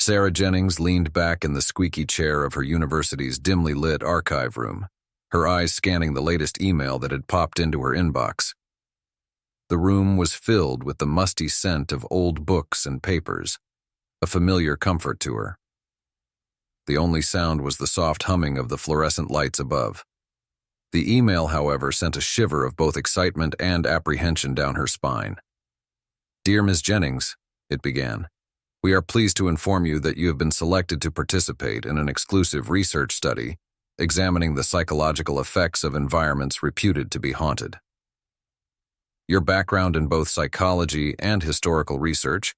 Sarah Jennings leaned back in the squeaky chair of her university's dimly lit archive room, her eyes scanning the latest email that had popped into her inbox. The room was filled with the musty scent of old books and papers, a familiar comfort to her. The only sound was the soft humming of the fluorescent lights above. The email, however, sent a shiver of both excitement and apprehension down her spine. "Dear Ms. Jennings," it began, "we are pleased to inform you that you have been selected to participate in an exclusive research study examining the psychological effects of environments reputed to be haunted. Your background in both psychology and historical research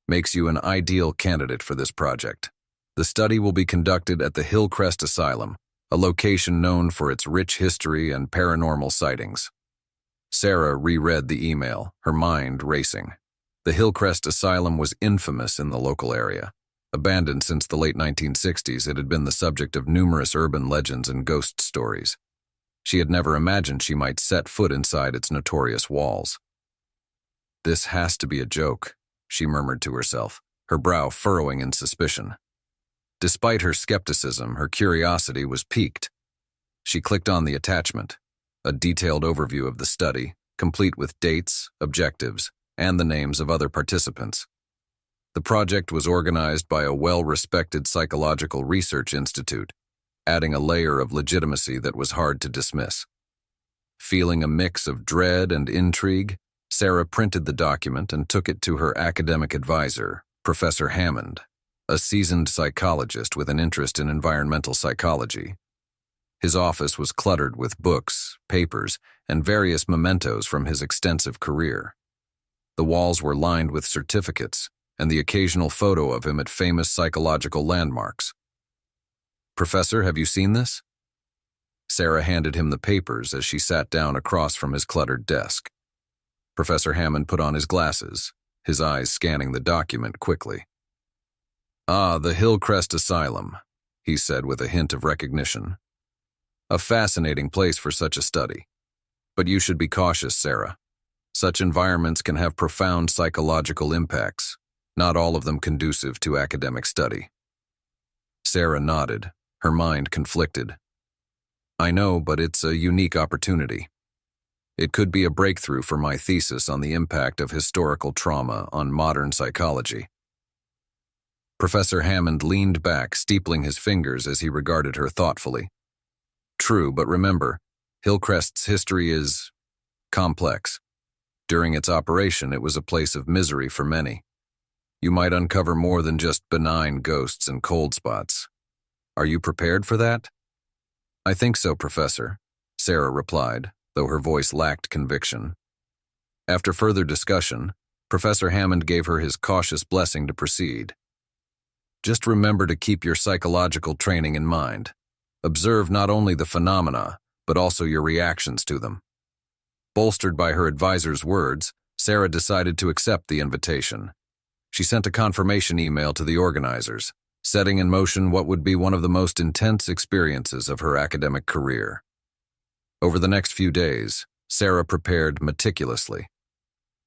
makes you an ideal candidate for this project. The study will be conducted at the Hillcrest Asylum, a location known for its rich history and paranormal sightings." Sarah reread the email, her mind racing. The Hillcrest Asylum was infamous in the local area. Abandoned since the late 1960s, it had been the subject of numerous urban legends and ghost stories. She had never imagined she might set foot inside its notorious walls. "This has to be a joke," she murmured to herself, her brow furrowing in suspicion. Despite her skepticism, her curiosity was piqued. She clicked on the attachment, a detailed overview of the study, complete with dates, objectives, and the names of other participants. The project was organized by a well-respected psychological research institute, adding a layer of legitimacy that was hard to dismiss. Feeling a mix of dread and intrigue, Sarah printed the document and took it to her academic advisor, Professor Hammond, a seasoned psychologist with an interest in environmental psychology. His office was cluttered with books, papers, and various mementos from his extensive career. The walls were lined with certificates and the occasional photo of him at famous psychological landmarks. "Professor, have you seen this?" Sarah handed him the papers as she sat down across from his cluttered desk. Professor Hammond put on his glasses, his eyes scanning the document quickly. "Ah, the Hillcrest Asylum," he said with a hint of recognition. "A fascinating place for such a study. But you should be cautious, Sarah. Such environments can have profound psychological impacts, not all of them conducive to academic study." Sarah nodded, her mind conflicted. "I know, but it's a unique opportunity. It could be a breakthrough for my thesis on the impact of historical trauma on modern psychology." Professor Hammond leaned back, steepling his fingers as he regarded her thoughtfully. "True, but remember, Hillcrest's history is complex. During its operation, it was a place of misery for many. You might uncover more than just benign ghosts and cold spots. Are you prepared for that?" "I think so, Professor," Sarah replied, though her voice lacked conviction. After further discussion, Professor Hammond gave her his cautious blessing to proceed. "Just remember to keep your psychological training in mind. Observe not only the phenomena, but also your reactions to them." Bolstered by her advisor's words, Sarah decided to accept the invitation. She sent a confirmation email to the organizers, setting in motion what would be one of the most intense experiences of her academic career. Over the next few days, Sarah prepared meticulously.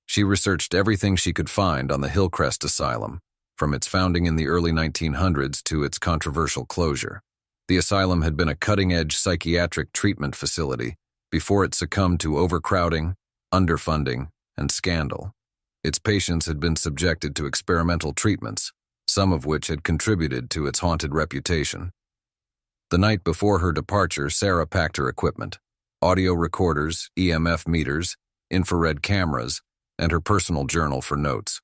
She researched everything she could find on the Hillcrest Asylum, from its founding in the early 1900s to its controversial closure. The asylum had been a cutting-edge psychiatric treatment facility before it succumbed to overcrowding, underfunding, and scandal. Its patients had been subjected to experimental treatments, some of which had contributed to its haunted reputation. The night before her departure, Sarah packed her equipment: audio recorders, EMF meters, infrared cameras, and her personal journal for notes.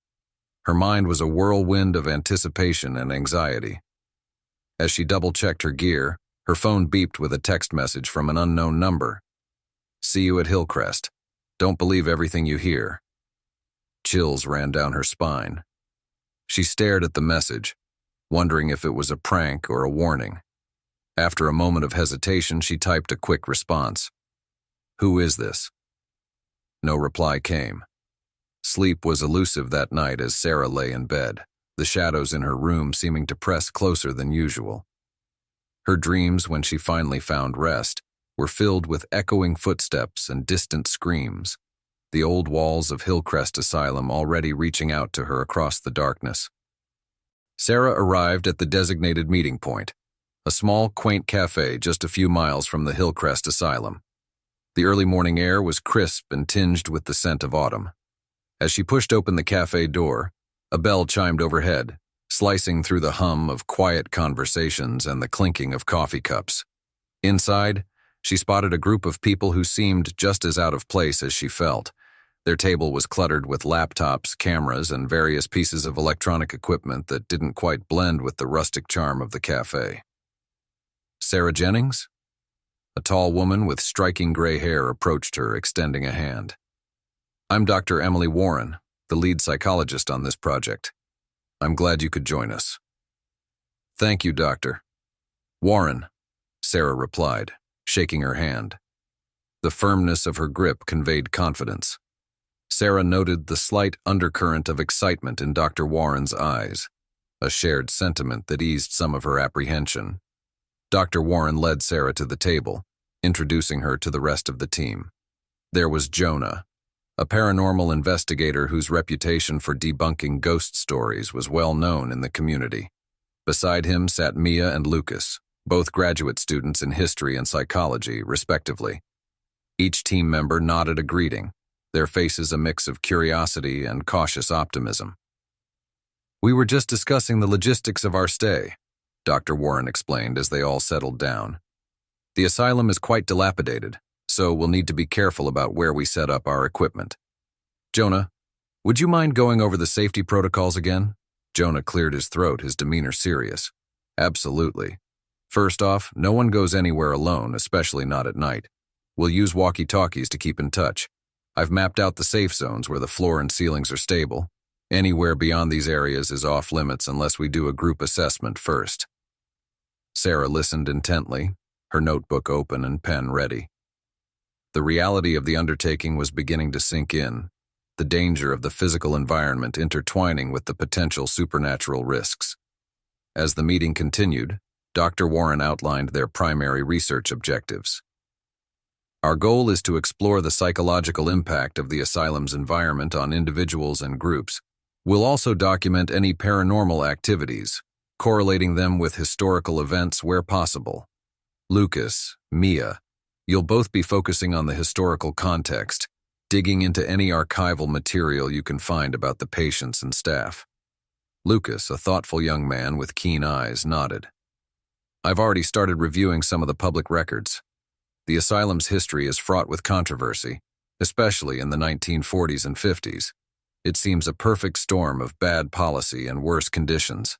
Her mind was a whirlwind of anticipation and anxiety. As she double-checked her gear, her phone beeped with a text message from an unknown number. "See you at Hillcrest. Don't believe everything you hear." Chills ran down her spine. She stared at the message, wondering if it was a prank or a warning. After a moment of hesitation, she typed a quick response. "Who is this?" No reply came. Sleep was elusive that night as Sarah lay in bed, the shadows in her room seeming to press closer than usual. Her dreams, when she finally found rest, were filled with echoing footsteps and distant screams, the old walls of Hillcrest Asylum already reaching out to her across the darkness. Sarah arrived at the designated meeting point, a small, quaint cafe just a few miles from the Hillcrest Asylum. The early morning air was crisp and tinged with the scent of autumn. As she pushed open the cafe door, a bell chimed overhead, slicing through the hum of quiet conversations and the clinking of coffee cups. Inside, she spotted a group of people who seemed just as out of place as she felt. Their table was cluttered with laptops, cameras, and various pieces of electronic equipment that didn't quite blend with the rustic charm of the cafe. Sarah Jennings? A tall woman with striking gray hair approached her, extending a hand. I'm Dr. Emily Warren, the lead psychologist on this project. I'm glad you could join us. Thank you, Doctor. Warren, Sarah replied, shaking her hand. The firmness of her grip conveyed confidence. Sarah noted the slight undercurrent of excitement in Dr. Warren's eyes, a shared sentiment that eased some of her apprehension. Dr. Warren led Sarah to the table, introducing her to the rest of the team. There was Jonah, a paranormal investigator whose reputation for debunking ghost stories was well known in the community. Beside him sat Mia and Lucas, both graduate students in history and psychology, respectively. Each team member nodded a greeting, their faces a mix of curiosity and cautious optimism. We were just discussing the logistics of our stay, Dr. Warren explained as they all settled down. The asylum is quite dilapidated, so we'll need to be careful about where we set up our equipment. Jonah, would you mind going over the safety protocols again? Jonah cleared his throat, his demeanor serious. Absolutely. First off, no one goes anywhere alone, especially not at night. We'll use walkie-talkies to keep in touch. I've mapped out the safe zones where the floor and ceilings are stable. Anywhere beyond these areas is off limits unless we do a group assessment first. Sarah listened intently, her notebook open and pen ready. The reality of the undertaking was beginning to sink in, the danger of the physical environment intertwining with the potential supernatural risks. As the meeting continued, Dr. Warren outlined their primary research objectives. Our goal is to explore the psychological impact of the asylum's environment on individuals and groups. We'll also document any paranormal activities, correlating them with historical events where possible. Lucas, Mia, you'll both be focusing on the historical context, digging into any archival material you can find about the patients and staff. Lucas, a thoughtful young man with keen eyes, nodded. I've already started reviewing some of the public records. The asylum's history is fraught with controversy, especially in the 1940s and 50s. It seems a perfect storm of bad policy and worse conditions.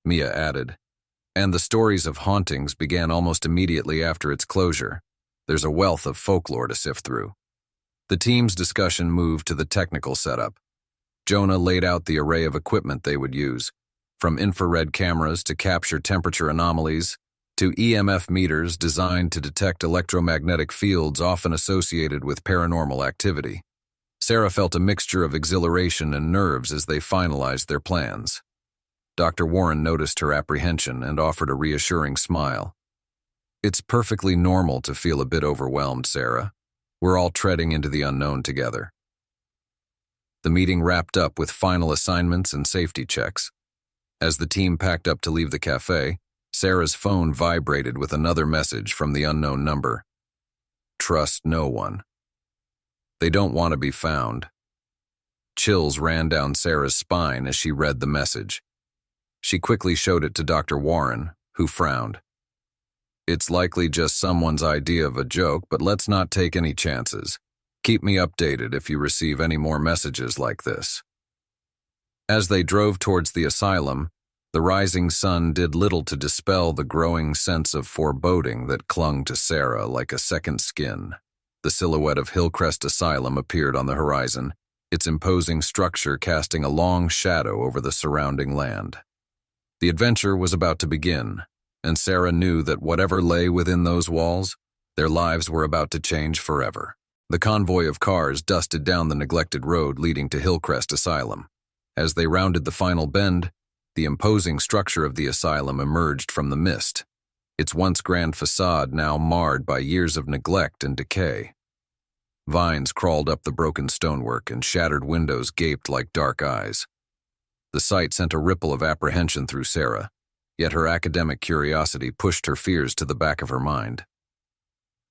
Mia added, and the stories of hauntings began almost immediately after its closure. There's a wealth of folklore to sift through. The team's discussion moved to the technical setup. Jonah laid out the array of equipment they would use, from infrared cameras to capture temperature anomalies, to EMF meters designed to detect electromagnetic fields often associated with paranormal activity. Sarah felt a mixture of exhilaration and nerves as they finalized their plans. Dr. Warren noticed her apprehension and offered a reassuring smile. It's perfectly normal to feel a bit overwhelmed, Sarah. We're all treading into the unknown together. The meeting wrapped up with final assignments and safety checks. As the team packed up to leave the cafe, Sarah's phone vibrated with another message from the unknown number. Trust no one. They don't want to be found. Chills ran down Sarah's spine as she read the message. She quickly showed it to Dr. Warren, who frowned. It's likely just someone's idea of a joke, but let's not take any chances. Keep me updated if you receive any more messages like this. As they drove towards the asylum, the rising sun did little to dispel the growing sense of foreboding that clung to Sarah like a second skin. The silhouette of Hillcrest Asylum appeared on the horizon, its imposing structure casting a long shadow over the surrounding land. The adventure was about to begin, and Sarah knew that whatever lay within those walls, their lives were about to change forever. The convoy of cars dusted down the neglected road leading to Hillcrest Asylum. As they rounded the final bend, the imposing structure of the asylum emerged from the mist, its once grand facade now marred by years of neglect and decay. Vines crawled up the broken stonework and shattered windows gaped like dark eyes. The sight sent a ripple of apprehension through Sarah, yet her academic curiosity pushed her fears to the back of her mind.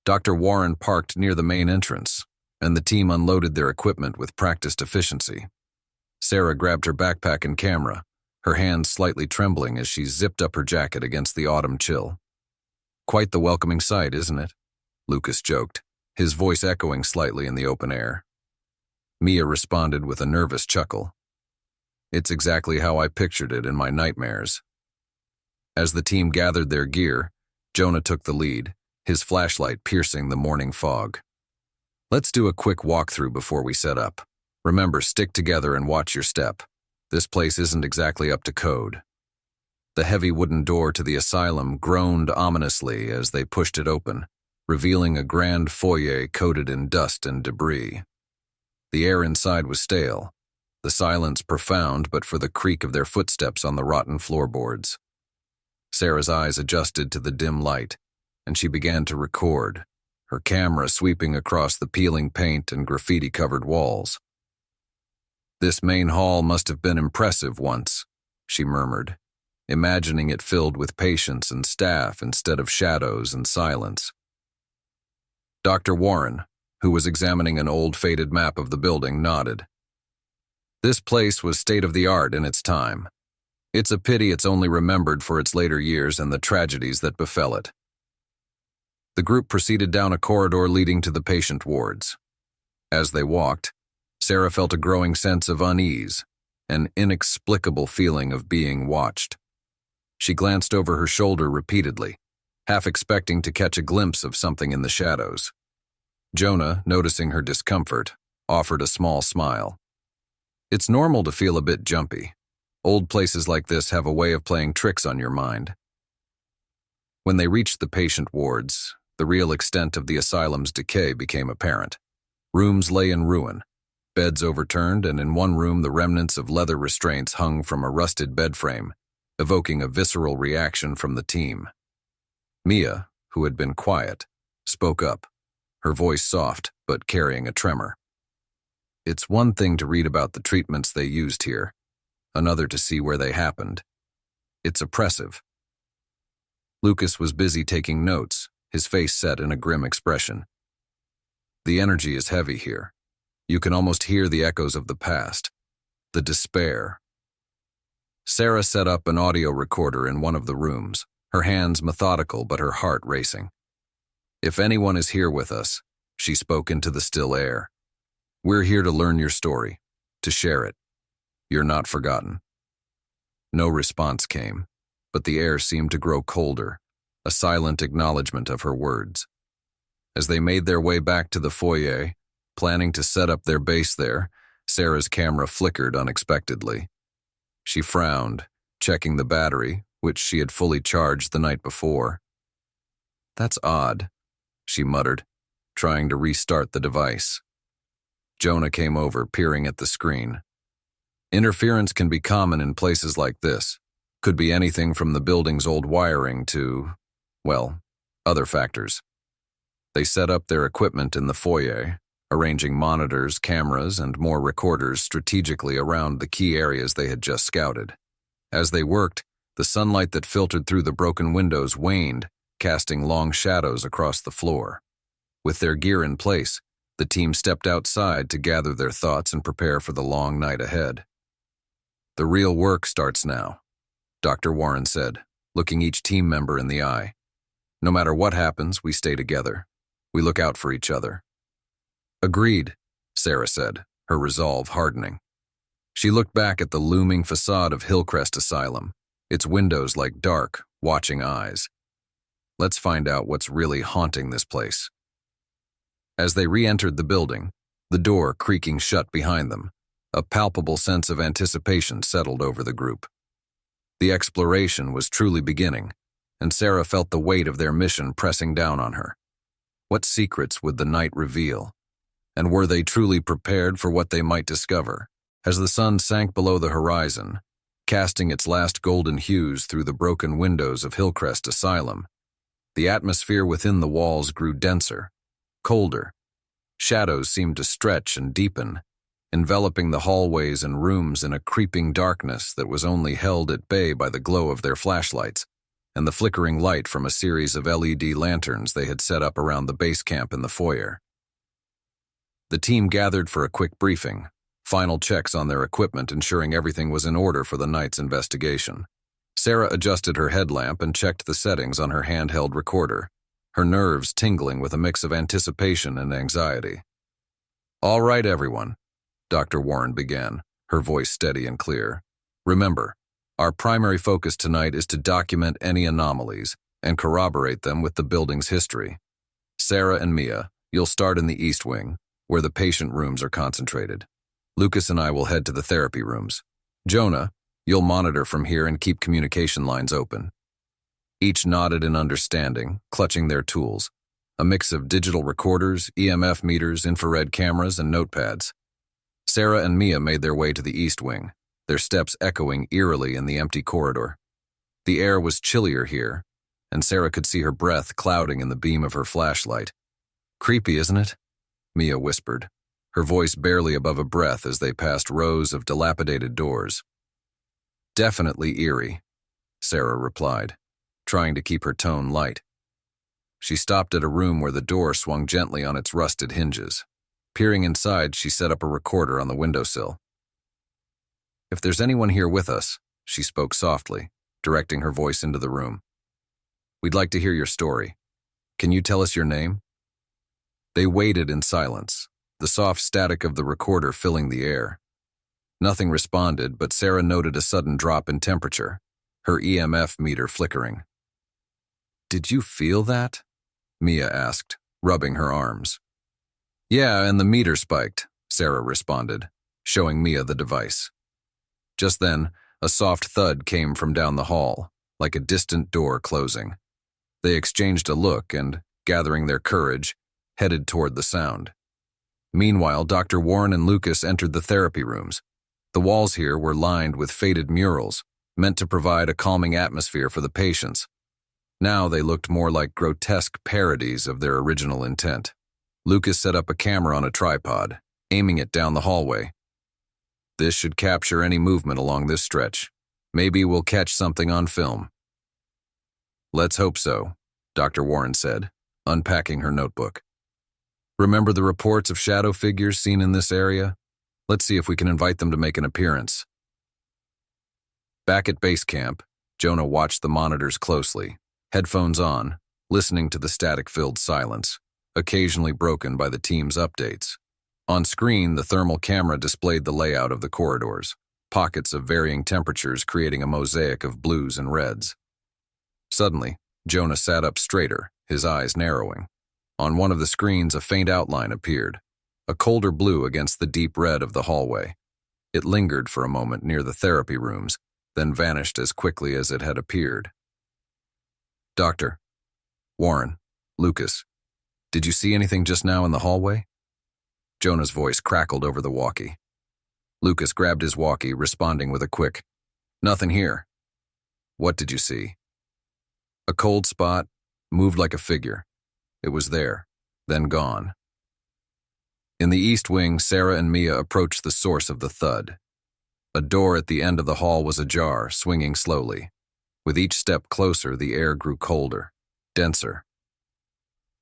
Dr. Warren parked near the main entrance, and the team unloaded their equipment with practiced efficiency. Sarah grabbed her backpack and camera, her hands slightly trembling as she zipped up her jacket against the autumn chill. "Quite the welcoming sight, isn't it?" Lucas joked, his voice echoing slightly in the open air. Mia responded with a nervous chuckle. "It's exactly how I pictured it in my nightmares." As the team gathered their gear, Jonah took the lead, his flashlight piercing the morning fog. "Let's do a quick walkthrough before we set up. Remember, stick together and watch your step. This place isn't exactly up to code." The heavy wooden door to the asylum groaned ominously as they pushed it open, revealing a grand foyer coated in dust and debris. The air inside was stale, the silence profound but for the creak of their footsteps on the rotten floorboards. Sarah's eyes adjusted to the dim light, and she began to record, her camera sweeping across the peeling paint and graffiti-covered walls. "This main hall must have been impressive once," she murmured, imagining it filled with patients and staff instead of shadows and silence. Dr. Warren, who was examining an old faded map of the building, nodded. "This place was state-of-the-art in its time. It's a pity it's only remembered for its later years and the tragedies that befell it." The group proceeded down a corridor leading to the patient wards. As they walked, Sarah felt a growing sense of unease, an inexplicable feeling of being watched. She glanced over her shoulder repeatedly, half expecting to catch a glimpse of something in the shadows. Jonah, noticing her discomfort, offered a small smile. "It's normal to feel a bit jumpy. Old places like this have a way of playing tricks on your mind." When they reached the patient wards, the real extent of the asylum's decay became apparent. Rooms lay in ruin, beds overturned, and in one room the remnants of leather restraints hung from a rusted bed frame, evoking a visceral reaction from the team. Mia, who had been quiet, spoke up, her voice soft but carrying a tremor. "It's one thing to read about the treatments they used here, another to see where they happened. It's oppressive." Lucas was busy taking notes, his face set in a grim expression. "The energy is heavy here. You can almost hear the echoes of the past, the despair." Sarah set up an audio recorder in one of the rooms, her hands methodical but her heart racing. "If anyone is here with us," she spoke into the still air, "we're here to learn your story, to share it. You're not forgotten." No response came, but the air seemed to grow colder, a silent acknowledgement of her words. As they made their way back to the foyer, planning to set up their base there, Sarah's camera flickered unexpectedly. She frowned, checking the battery, which she had fully charged the night before. "That's odd," she muttered, trying to restart the device. Jonah came over, peering at the screen. "Interference can be common in places like this. Could be anything from the building's old wiring to, well, other factors." They set up their equipment in the foyer, arranging monitors, cameras, and more recorders strategically around the key areas they had just scouted. As they worked, the sunlight that filtered through the broken windows waned, casting long shadows across the floor. With their gear in place, the team stepped outside to gather their thoughts and prepare for the long night ahead. "The real work starts now," Dr. Warren said, looking each team member in the eye. "No matter what happens, we stay together. We look out for each other." "Agreed," Sarah said, her resolve hardening. She looked back at the looming facade of Hillcrest Asylum, its windows like dark, watching eyes. "Let's find out what's really haunting this place." As they re-entered the building, the door creaking shut behind them, a palpable sense of anticipation settled over the group. The exploration was truly beginning, and Sarah felt the weight of their mission pressing down on her. What secrets would the night reveal? And were they truly prepared for what they might discover? As the sun sank below the horizon, casting its last golden hues through the broken windows of Hillcrest Asylum, the atmosphere within the walls grew denser, colder. Shadows seemed to stretch and deepen, enveloping the hallways and rooms in a creeping darkness that was only held at bay by the glow of their flashlights and the flickering light from a series of LED lanterns they had set up around the base camp in the foyer. The team gathered for a quick briefing, final checks on their equipment ensuring everything was in order for the night's investigation. Sarah adjusted her headlamp and checked the settings on her handheld recorder, her nerves tingling with a mix of anticipation and anxiety. "All right, everyone," Dr. Warren began, her voice steady and clear. "Remember, our primary focus tonight is to document any anomalies and corroborate them with the building's history. Sarah and Mia, you'll start in the East Wing, where the patient rooms are concentrated. Lucas and I will head to the therapy rooms. Jonah, you'll monitor from here and keep communication lines open." Each nodded in understanding, clutching their tools, a mix of digital recorders, EMF meters, infrared cameras, and notepads. Sarah and Mia made their way to the East Wing, their steps echoing eerily in the empty corridor. The air was chillier here, and Sarah could see her breath clouding in the beam of her flashlight. "Creepy, isn't it?" Mia whispered, her voice barely above a breath as they passed rows of dilapidated doors. "Definitely eerie," Sarah replied, trying to keep her tone light. She stopped at a room where the door swung gently on its rusted hinges. Peering inside, she set up a recorder on the windowsill. "If there's anyone here with us," she spoke softly, directing her voice into the room, "we'd like to hear your story. Can you tell us your name?" They waited in silence, the soft static of the recorder filling the air. Nothing responded, but Sarah noted a sudden drop in temperature, her EMF meter flickering. "Did you feel that?" Mia asked, rubbing her arms. "Yeah, and the meter spiked," Sarah responded, showing Mia the device. Just then, a soft thud came from down the hall, like a distant door closing. They exchanged a look and, gathering their courage, headed toward the sound. Meanwhile, Dr. Warren and Lucas entered the therapy rooms. The walls here were lined with faded murals, meant to provide a calming atmosphere for the patients. Now they looked more like grotesque parodies of their original intent. Lucas set up a camera on a tripod, aiming it down the hallway. "This should capture any movement along this stretch. Maybe we'll catch something on film." "Let's hope so," Dr. Warren said, unpacking her notebook. "Remember the reports of shadow figures seen in this area? Let's see if we can invite them to make an appearance." Back at base camp, Jonah watched the monitors closely, headphones on, listening to the static-filled silence, occasionally broken by the team's updates. On screen, the thermal camera displayed the layout of the corridors, pockets of varying temperatures creating a mosaic of blues and reds. Suddenly, Jonah sat up straighter, his eyes narrowing. On one of the screens, a faint outline appeared, a colder blue against the deep red of the hallway. It lingered for a moment near the therapy rooms, then vanished as quickly as it had appeared. "Doctor, Warren, Lucas, did you see anything just now in the hallway?" Jonah's voice crackled over the walkie. Lucas grabbed his walkie, responding with a quick, "Nothing here." "What did you see?" "A cold spot, moved like a figure. It was there, then gone." In the East Wing, Sarah and Mia approached the source of the thud. A door at the end of the hall was ajar, swinging slowly. With each step closer, the air grew colder, denser.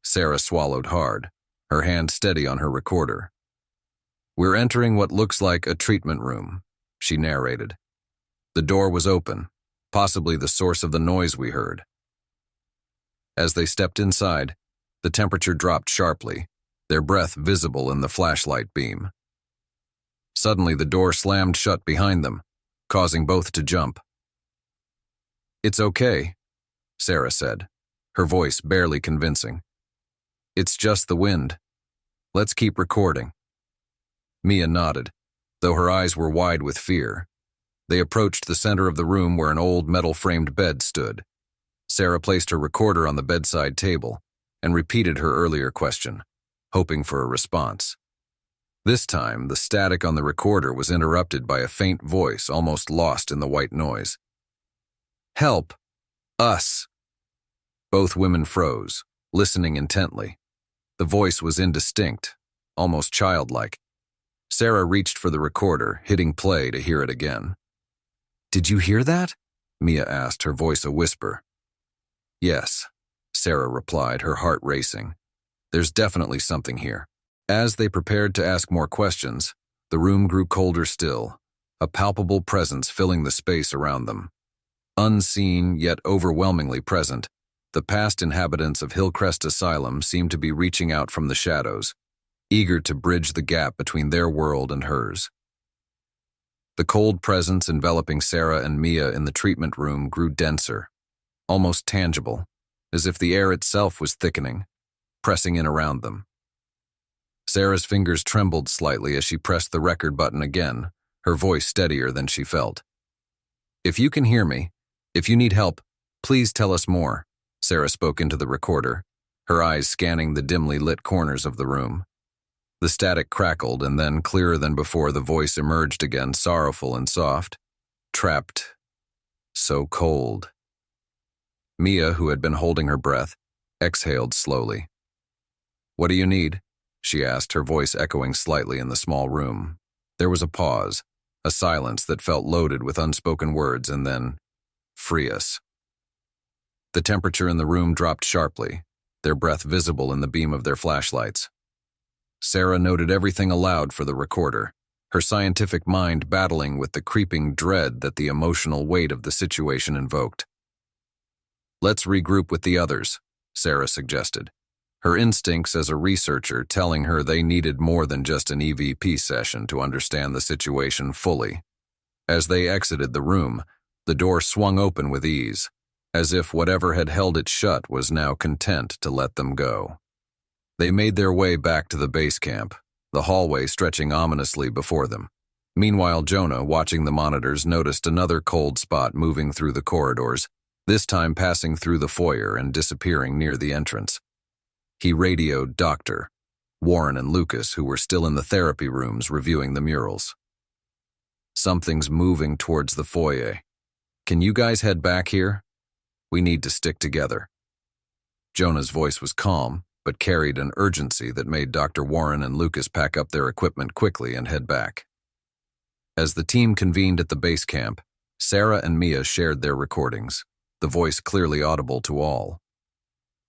Sarah swallowed hard, her hand steady on her recorder. "We're entering what looks like a treatment room," she narrated. The door was open, possibly the source of the noise we heard. As they stepped inside, the temperature dropped sharply, their breath visible in the flashlight beam. Suddenly, the door slammed shut behind them, causing both to jump. "It's okay," Sarah said, her voice barely convincing. "It's just the wind. Let's keep recording." Mia nodded, though her eyes were wide with fear. They approached the center of the room where an old metal-framed bed stood. Sarah placed her recorder on the bedside table and repeated her earlier question, hoping for a response. This time, the static on the recorder was interrupted by a faint voice almost lost in the white noise. "Help! Us!" Both women froze, listening intently. The voice was indistinct, almost childlike. Sarah reached for the recorder, hitting play to hear it again. "Did you hear that?" Mia asked, her voice a whisper. "Yes," Sarah replied, her heart racing. "There's definitely something here." As they prepared to ask more questions, the room grew colder still, a palpable presence filling the space around them. Unseen, yet overwhelmingly present, the past inhabitants of Hillcrest Asylum seemed to be reaching out from the shadows, eager to bridge the gap between their world and hers. The cold presence enveloping Sarah and Mia in the treatment room grew denser, almost tangible, as if the air itself was thickening, pressing in around them. Sarah's fingers trembled slightly as she pressed the record button again, her voice steadier than she felt. "If you can hear me, if you need help, please tell us more," Sarah spoke into the recorder, her eyes scanning the dimly lit corners of the room. The static crackled, and then, clearer than before, the voice emerged again, sorrowful and soft. "Trapped. So cold." Mia, who had been holding her breath, exhaled slowly. "What do you need?" she asked, her voice echoing slightly in the small room. There was a pause, a silence that felt loaded with unspoken words, and then, "Free us." The temperature in the room dropped sharply, their breath visible in the beam of their flashlights. Sarah noted everything aloud for the recorder, her scientific mind battling with the creeping dread that the emotional weight of the situation invoked. "Let's regroup with the others," Sarah suggested, her instincts as a researcher telling her they needed more than just an EVP session to understand the situation fully. As they exited the room, the door swung open with ease, as if whatever had held it shut was now content to let them go. They made their way back to the base camp, the hallway stretching ominously before them. Meanwhile, Jonah, watching the monitors, noticed another cold spot moving through the corridors, this time passing through the foyer and disappearing near the entrance. He radioed Dr. Warren and Lucas, who were still in the therapy rooms reviewing the murals. "Something's moving towards the foyer. Can you guys head back here? We need to stick together." Jonah's voice was calm, but carried an urgency that made Dr. Warren and Lucas pack up their equipment quickly and head back. As the team convened at the base camp, Sarah and Mia shared their recordings, the voice clearly audible to all.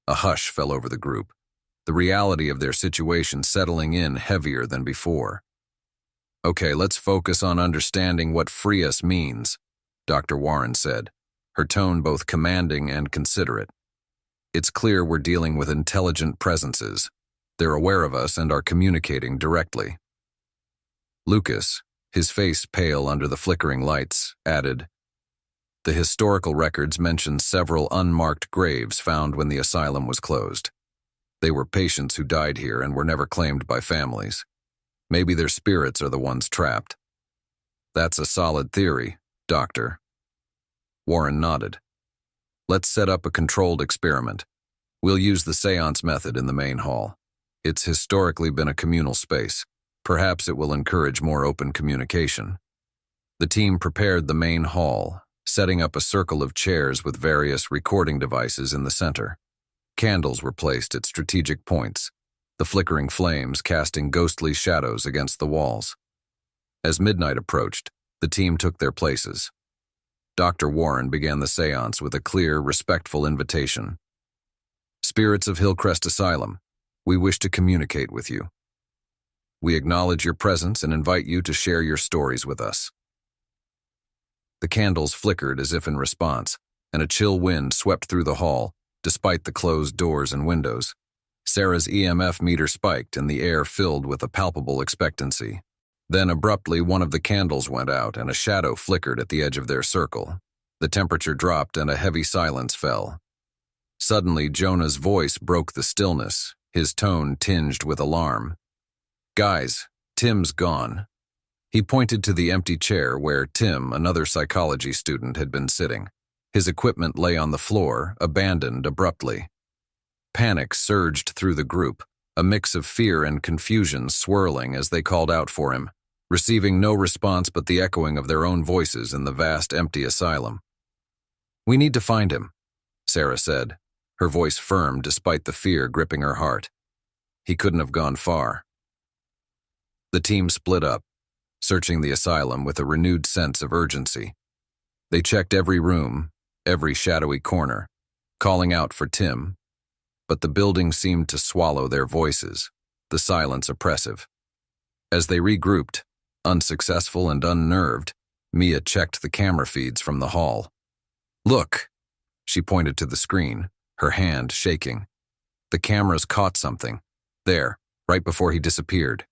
A hush fell over the group, the reality of their situation settling in heavier than before. "Okay, let's focus on understanding what free us means," Dr. Warren said, her tone both commanding and considerate. "It's clear we're dealing with intelligent presences. They're aware of us and are communicating directly." Lucas, his face pale under the flickering lights, added, "The historical records mention several unmarked graves found when the asylum was closed. They were patients who died here and were never claimed by families. Maybe their spirits are the ones trapped." "That's a solid theory, Doctor." Warren nodded. "Let's set up a controlled experiment. We'll use the seance method in the main hall. It's historically been a communal space. Perhaps it will encourage more open communication." The team prepared the main hall, setting up a circle of chairs with various recording devices in the center. Candles were placed at strategic points, the flickering flames casting ghostly shadows against the walls. As midnight approached, the team took their places. Dr. Warren began the seance with a clear, respectful invitation. "Spirits of Hillcrest Asylum, we wish to communicate with you. We acknowledge your presence and invite you to share your stories with us." The candles flickered as if in response, and a chill wind swept through the hall, despite the closed doors and windows. Sarah's EMF meter spiked and the air filled with a palpable expectancy. Then abruptly one of the candles went out and a shadow flickered at the edge of their circle. The temperature dropped and a heavy silence fell. Suddenly, Jonah's voice broke the stillness, his tone tinged with alarm. "Guys, Tim's gone." He pointed to the empty chair where Tim, another psychology student, had been sitting. His equipment lay on the floor, abandoned abruptly. Panic surged through the group, a mix of fear and confusion swirling as they called out for him, receiving no response but the echoing of their own voices in the vast empty asylum. "We need to find him," Sarah said, her voice firm despite the fear gripping her heart. "He couldn't have gone far." The team split up, searching the asylum with a renewed sense of urgency. They checked every room, every shadowy corner, calling out for Tim, but the building seemed to swallow their voices, the silence oppressive. As they regrouped, unsuccessful and unnerved, Mia checked the camera feeds from the hall. "Look," she pointed to the screen, her hand shaking. The cameras caught something, there, right before he disappeared.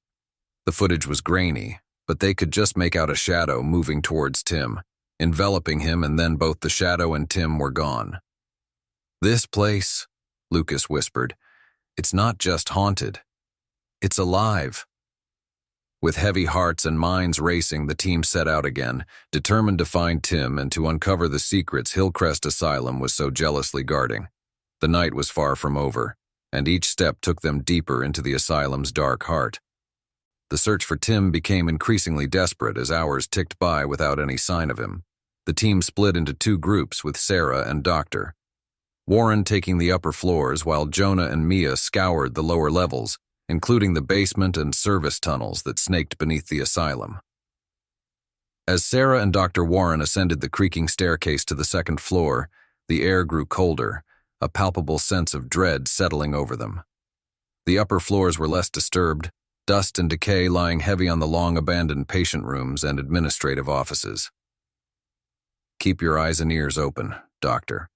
The footage was grainy, but they could just make out a shadow moving towards Tim, enveloping him, and then both the shadow and Tim were gone. "This place," Lucas whispered, "it's not just haunted. It's alive." With heavy hearts and minds racing, the team set out again, determined to find Tim and to uncover the secrets Hillcrest Asylum was so jealously guarding. The night was far from over, and each step took them deeper into the asylum's dark heart. The search for Tim became increasingly desperate as hours ticked by without any sign of him. The team split into two groups with Sarah and Dr. Warren taking the upper floors while Jonah and Mia scoured the lower levels, including the basement and service tunnels that snaked beneath the asylum. As Sarah and Dr. Warren ascended the creaking staircase to the second floor, the air grew colder, a palpable sense of dread settling over them. The upper floors were less disturbed, dust and decay lying heavy on the long-abandoned patient rooms and administrative offices. "Keep your eyes and ears open, Doctor,"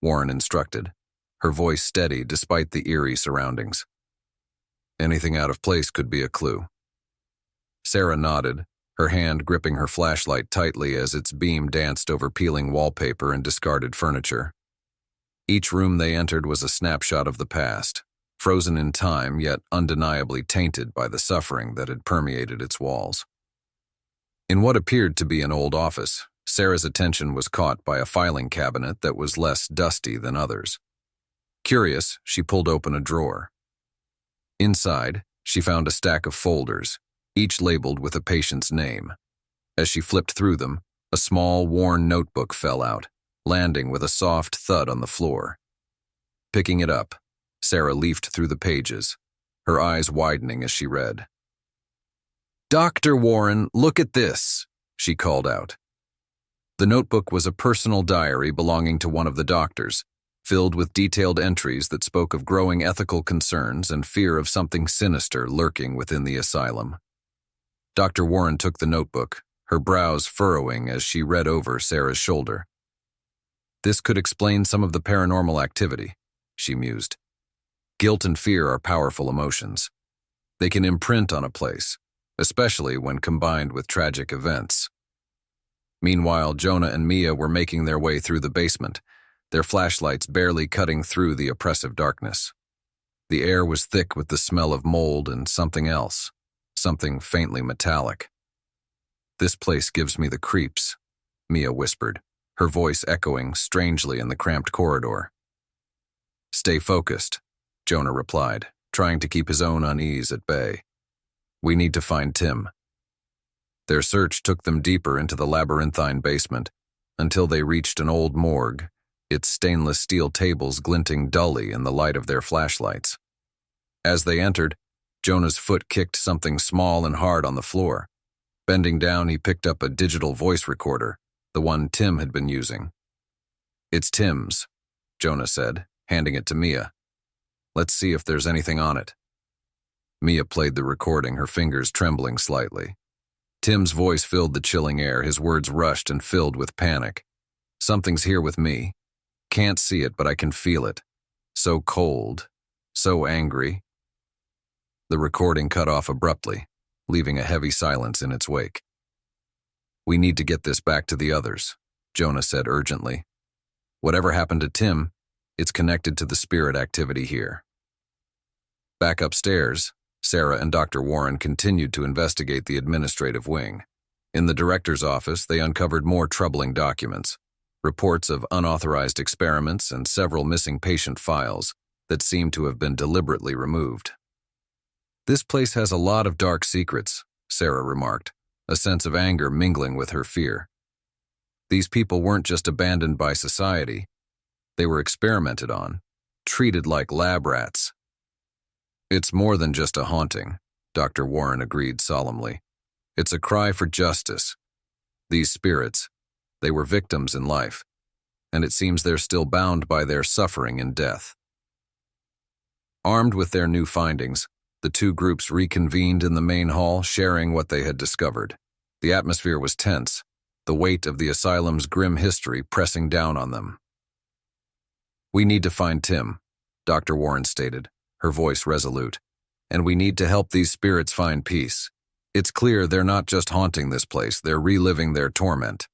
Warren instructed, her voice steady despite the eerie surroundings. "Anything out of place could be a clue." Sarah nodded, her hand gripping her flashlight tightly as its beam danced over peeling wallpaper and discarded furniture. Each room they entered was a snapshot of the past, frozen in time yet undeniably tainted by the suffering that had permeated its walls. In what appeared to be an old office, Sarah's attention was caught by a filing cabinet that was less dusty than others. Curious, she pulled open a drawer. Inside, she found a stack of folders, each labeled with a patient's name. As she flipped through them, a small, worn notebook fell out, landing with a soft thud on the floor. Picking it up, Sarah leafed through the pages, her eyes widening as she read. "Dr. Warren, look at this," she called out. The notebook was a personal diary belonging to one of the doctors, filled with detailed entries that spoke of growing ethical concerns and fear of something sinister lurking within the asylum. Dr. Warren took the notebook, her brows furrowing as she read over Sarah's shoulder. "This could explain some of the paranormal activity," she mused. "Guilt and fear are powerful emotions. They can imprint on a place, especially when combined with tragic events." Meanwhile, Jonah and Mia were making their way through the basement, their flashlights barely cutting through the oppressive darkness. The air was thick with the smell of mold and something else, something faintly metallic. "This place gives me the creeps," Mia whispered, her voice echoing strangely in the cramped corridor. "Stay focused," Jonah replied, trying to keep his own unease at bay. "We need to find Tim." Their search took them deeper into the labyrinthine basement, until they reached an old morgue, its stainless steel tables glinting dully in the light of their flashlights. As they entered, Jonah's foot kicked something small and hard on the floor. Bending down, he picked up a digital voice recorder, the one Tim had been using. "It's Tim's," Jonah said, handing it to Mia. "Let's see if there's anything on it." Mia played the recording, her fingers trembling slightly. Tim's voice filled the chilling air, his words rushed and filled with panic. "Something's here with me. Can't see it, but I can feel it. So cold, so angry." The recording cut off abruptly, leaving a heavy silence in its wake. "We need to get this back to the others," Jonah said urgently. "Whatever happened to Tim, it's connected to the spirit activity here." Back upstairs, Sarah and Dr. Warren continued to investigate the administrative wing. In the director's office, they uncovered more troubling documents, reports of unauthorized experiments and several missing patient files that seemed to have been deliberately removed. "This place has a lot of dark secrets," Sarah remarked, a sense of anger mingling with her fear. "These people weren't just abandoned by society. They were experimented on, treated like lab rats." "It's more than just a haunting," Dr. Warren agreed solemnly. It's a cry for justice. These spirits, they were victims in life, and it seems they're still bound by their suffering in death. Armed with their new findings, the two groups reconvened in the main hall, sharing what they had discovered. The atmosphere was tense, the weight of the asylum's grim history pressing down on them. "We need to find Tim," Dr. Warren stated, her voice resolute, "and we need to help these spirits find peace. It's clear they're not just haunting this place, they're reliving their torment."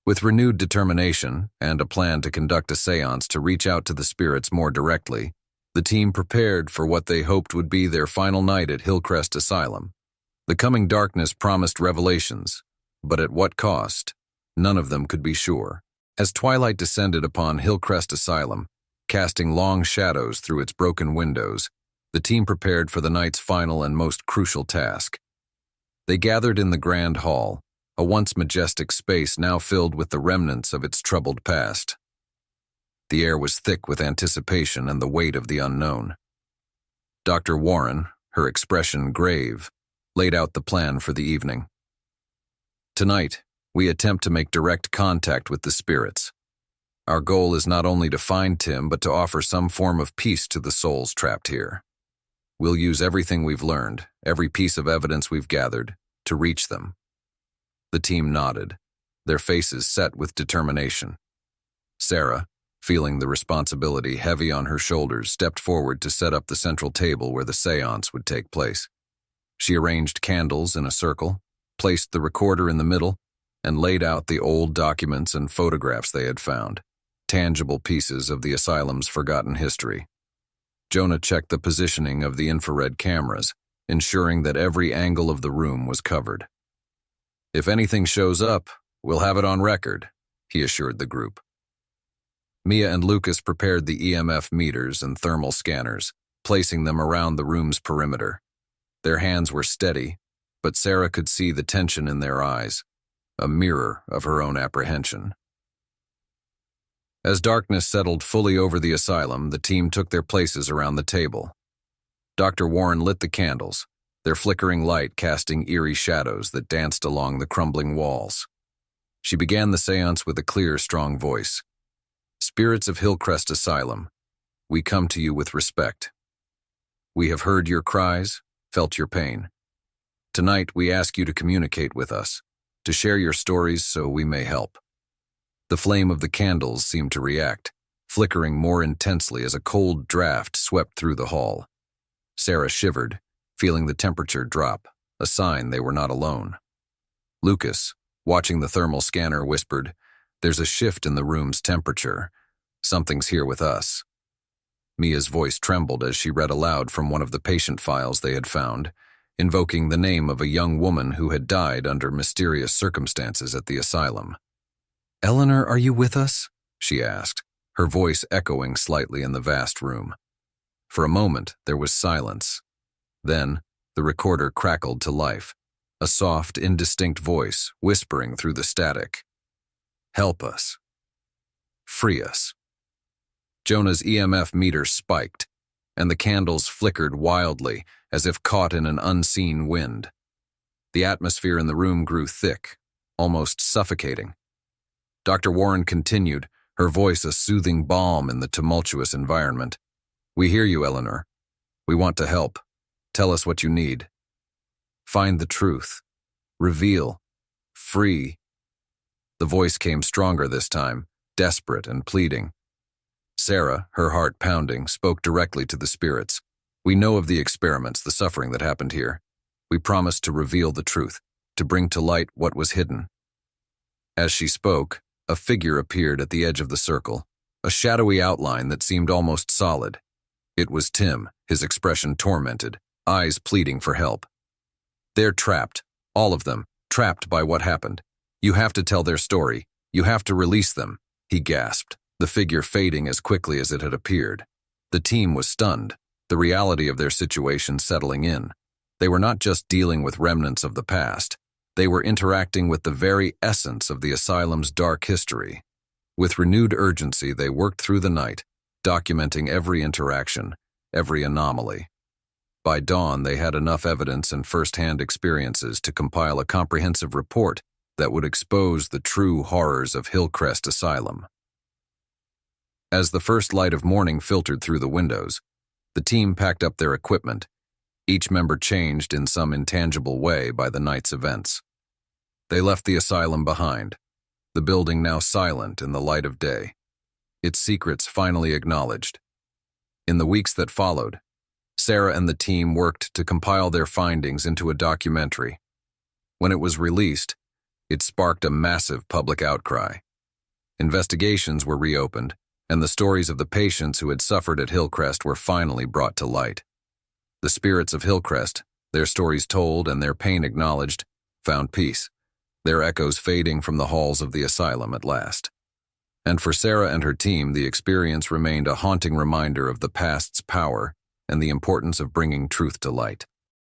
With renewed determination and a plan to conduct a seance to reach out to the spirits more directly, the team prepared for what they hoped would be their final night at Hillcrest Asylum. The coming darkness promised revelations, but at what cost? None of them could be sure. As twilight descended upon Hillcrest Asylum, casting long shadows through its broken windows, the team prepared for the night's final and most crucial task. They gathered in the grand hall, a once majestic space now filled with the remnants of its troubled past. The air was thick with anticipation and the weight of the unknown. Dr. Warren, her expression grave, laid out the plan for the evening. "Tonight, we attempt to make direct contact with the spirits. Our goal is not only to find Tim, but to offer some form of peace to the souls trapped here. We'll use everything we've learned, every piece of evidence we've gathered, to reach them." The team nodded, their faces set with determination. Sarah, feeling the responsibility heavy on her shoulders, stepped forward to set up the central table where the seance would take place. She arranged candles in a circle, placed the recorder in the middle, and laid out the old documents and photographs they had found, tangible pieces of the asylum's forgotten history. Jonah checked the positioning of the infrared cameras, ensuring that every angle of the room was covered. "If anything shows up, we'll have it on record," he assured the group. Mia and Lucas prepared the EMF meters and thermal scanners, placing them around the room's perimeter. Their hands were steady, but Sarah could see the tension in their eyes, a mirror of her own apprehension. As darkness settled fully over the asylum, the team took their places around the table. Dr. Warren lit the candles, their flickering light casting eerie shadows that danced along the crumbling walls. She began the seance with a clear, strong voice. "Spirits of Hillcrest Asylum, we come to you with respect. We have heard your cries, felt your pain. Tonight, we ask you to communicate with us, to share your stories so we may help." The flame of the candles seemed to react, flickering more intensely as a cold draft swept through the hall. Sarah shivered, feeling the temperature drop, a sign they were not alone. Lucas, watching the thermal scanner, whispered, "There's a shift in the room's temperature. Something's here with us." Mia's voice trembled as she read aloud from one of the patient files they had found, invoking the name of a young woman who had died under mysterious circumstances at the asylum. "Eleanor, are you with us?" she asked, her voice echoing slightly in the vast room. For a moment, there was silence. Then, the recorder crackled to life, a soft, indistinct voice whispering through the static. "Help us. Free us." Jonah's EMF meter spiked, and the candles flickered wildly as if caught in an unseen wind. The atmosphere in the room grew thick, almost suffocating. Dr. Warren continued, her voice a soothing balm in the tumultuous environment. "We hear you, Eleanor. We want to help. Tell us what you need. Find the truth. Reveal. Free." The voice came stronger this time, desperate and pleading. Sarah, her heart pounding, spoke directly to the spirits. "We know of the experiments, the suffering that happened here. We promise to reveal the truth, to bring to light what was hidden." As she spoke, a figure appeared at the edge of the circle, a shadowy outline that seemed almost solid. It was Tim, his expression tormented, eyes pleading for help. "They're trapped, all of them, trapped by what happened. You have to tell their story. You have to release them," he gasped, the figure fading as quickly as it had appeared. The team was stunned, the reality of their situation settling in. They were not just dealing with remnants of the past. They were interacting with the very essence of the asylum's dark history. With renewed urgency, they worked through the night, documenting every interaction, every anomaly. By dawn, they had enough evidence and first-hand experiences to compile a comprehensive report that would expose the true horrors of Hillcrest Asylum. As the first light of morning filtered through the windows, the team packed up their equipment, each member changed in some intangible way by the night's events. They left the asylum behind, the building now silent in the light of day, its secrets finally acknowledged. In the weeks that followed, Sarah and the team worked to compile their findings into a documentary. When it was released, it sparked a massive public outcry. Investigations were reopened, and the stories of the patients who had suffered at Hillcrest were finally brought to light. The spirits of Hillcrest, their stories told and their pain acknowledged, found peace, their echoes fading from the halls of the asylum at last. And for Sarah and her team, the experience remained a haunting reminder of the past's power and the importance of bringing truth to light.